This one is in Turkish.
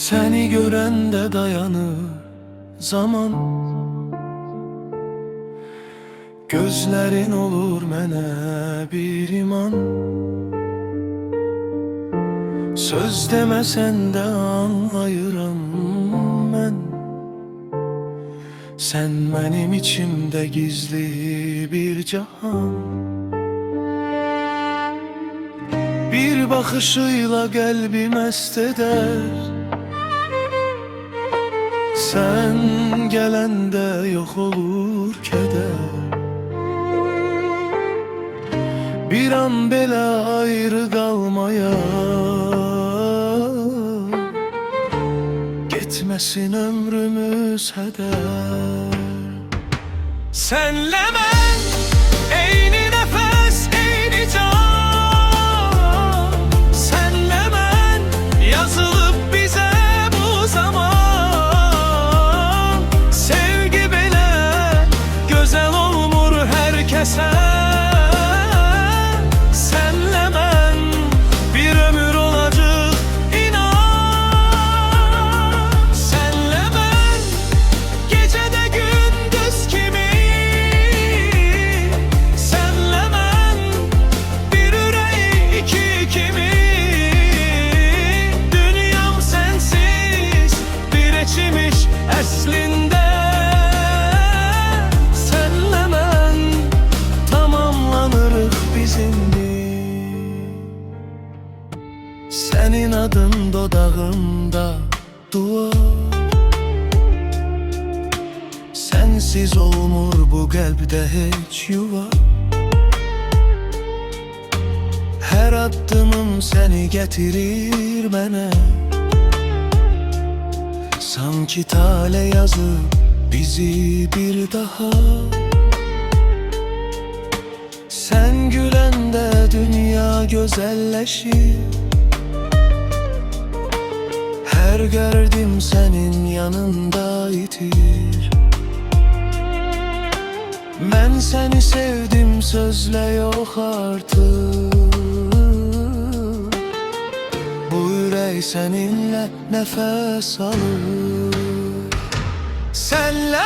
Seni görende dayanır zaman, gözlerin olur mənə bir iman. Söz demesen de anlayıram mən, sen benim içimde gizli bir cahan. Bir bakışıyla kalbi mest eder, sen gelende yok olur keder. Bir an belə ayrı kalmaya, gitmesin ömrümüz heder. Senle ben eyni nefes, eyni can. Senle ben yazılıp bize bu zaman. Sevgi bile güzel olmur herkese. Əslində senle mən tamamlanırıq bizimdir. Senin adın dodağımda duvar, sensiz olmur bu qəlbdə heç yuva. Her addımım seni getirir mənə, sanki tale yazıp bizi bir daha. Sen gülende dünya güzelleşir, her gördüm senin yanında itir. Ben seni sevdim sözle yok artık, seninle nefes alır. Senle